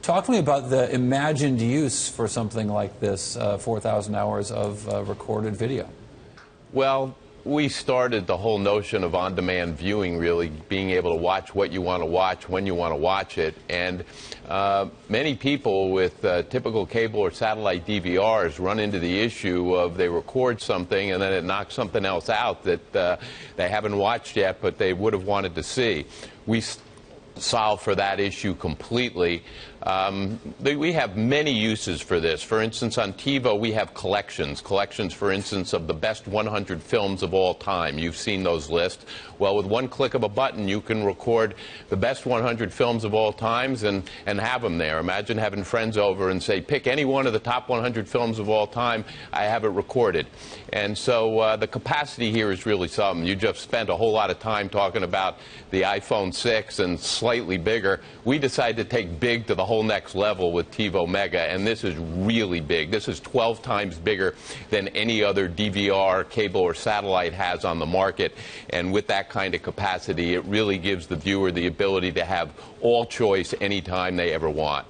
Talk to me about the imagined use for something like this, 4,000 hours of recorded video. Well, we started the whole notion of on-demand viewing, really being able to watch what you want to watch when you want to watch it. And many people with typical cable or satellite DVRs run into the issue of they record something and then it knocks something else out that they haven't watched yet but they would have wanted to see. We solve for that issue completely. We have many uses for this. For instance, on TiVo, we have collections, for instance, of the best 100 films of all time. You've seen those lists. Well, with one click of a button, you can record the best 100 films of all times and have them there. Imagine having friends over and say, pick any one of the top 100 films of all time. I have it recorded. And so the capacity here is really something. You just spent a whole lot of time talking about the iPhone 6 and slightly bigger. We decided to take big to the whole next level with TiVo Mega, and this is really big. This is 12 times bigger than any other DVR, cable, or satellite has on the market. And with that kind of capacity, it really gives the viewer the ability to have all choice anytime they ever want.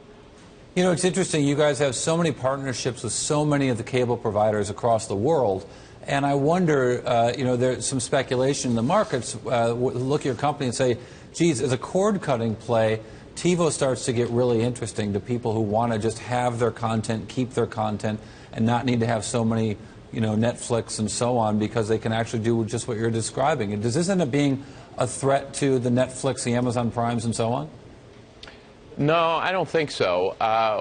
You know, it's interesting. You guys have so many partnerships with so many of the cable providers across the world. And I wonder, you know, there's some speculation in the markets. Look at your company and say, geez, as a cord-cutting play, TiVo starts to get really interesting to people who want to just have their content, keep their content, and not need to have so many, you know, Netflix and so on, because they can actually do just what you're describing. And does this end up being a threat to the Netflix, the Amazon Primes, and so on? No, I don't think so.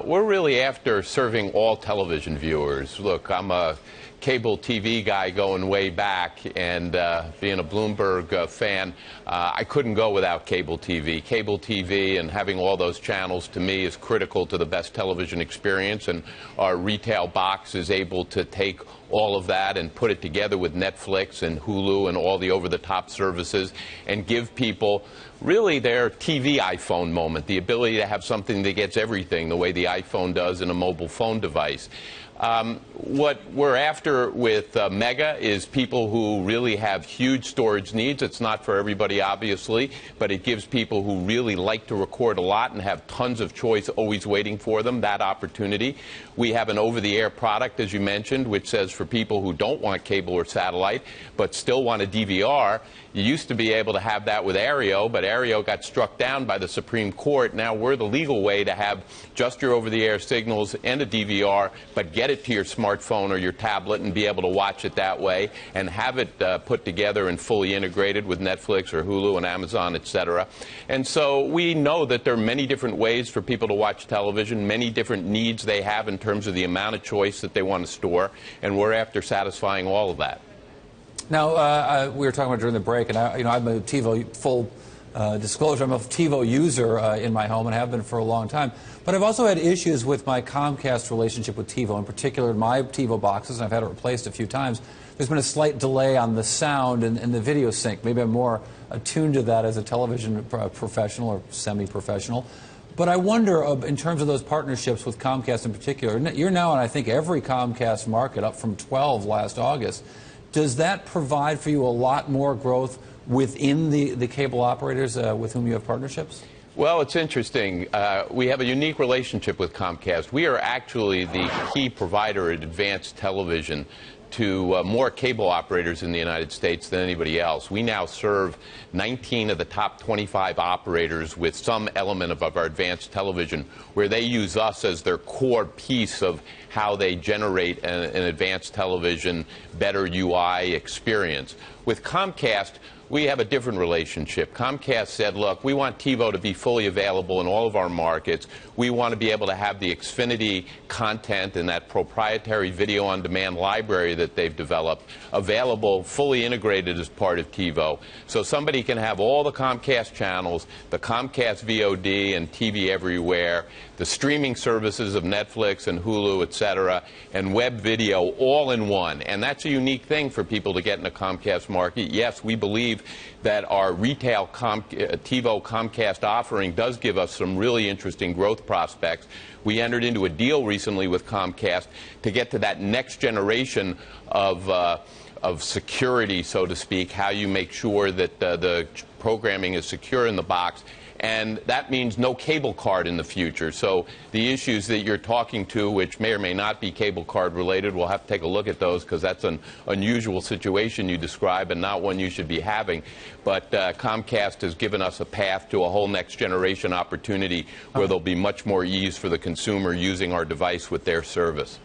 We're really after serving all television viewers. Look, I'm a cable TV guy going way back, and being a Bloomberg fan, I couldn't go without cable TV. Cable TV and having all those channels, to me, is critical to the best television experience, and our retail box is able to take all of that and put it together with Netflix and Hulu and all the over-the-top services and give people really their TV iPhone moment, the ability to have something that gets everything the way the iPhone does in a mobile phone device. What we're after with Mega is people who really have huge storage needs. It's not for everybody, obviously, but it gives people who really like to record a lot and have tons of choice always waiting for them that opportunity. We have an over-the-air product, as you mentioned, which says for people who don't want cable or satellite but still want a DVR, you used to be able to have that with Aereo, but Aereo got struck down by the Supreme Court. Now we're the legal way to have just your over-the-air signals and a DVR, but get it to your smartphone or your tablet and be able to watch it that way and have it put together and fully integrated with Netflix or Hulu and Amazon, etc. And so we know that there are many different ways for people to watch television, many different needs they have in terms of the amount of choice that they want to store, and we're after satisfying all of that. Now, we were talking about during the break, and I'm a TiVo, full disclosure, I'm a TiVo user in my home and have been for a long time. But I've also had issues with my Comcast relationship with TiVo, in particular my TiVo boxes, and I've had it replaced a few times. There's been a slight delay on the sound and the video sync. Maybe I'm more attuned to that as a television professional or semi-professional. But I wonder, in terms of those partnerships with Comcast in particular, you're now in, I think, every Comcast market, up from 12 last August. Does that provide for you a lot more growth within the cable operators with whom you have partnerships? Well, it's interesting. We have a unique relationship with Comcast. We are actually the key provider of advanced television to more cable operators in the United States than anybody else. We now serve 19 of the top 25 operators with some element of our advanced television, where they use us as their core piece of how they generate an advanced television, better UI experience. With Comcast, we have a different relationship. Comcast said, look, we want TiVo to be fully available in all of our markets. We want to be able to have the Xfinity content and that proprietary video-on-demand library that they've developed available, fully integrated as part of TiVo. So somebody can have all the Comcast channels, the Comcast VOD and TV Everywhere, the streaming services of Netflix and Hulu, etc., and web video all in one. And that's a unique thing for people to get in the Comcast market. Yes, we believe that our retail TiVo Comcast offering does give us some really interesting growth prospects. We entered into a deal recently with Comcast to get to that next generation of security, so to speak, how you make sure that the programming is secure in the box. and that means no cable card in the future. So the issues that you're talking to, which may or may not be cable card related, we'll have to take a look at those, because that's an unusual situation you describe and not one you should be having. But Comcast has given us a path to a whole next generation opportunity where there'll be much more ease for the consumer using our device with their service.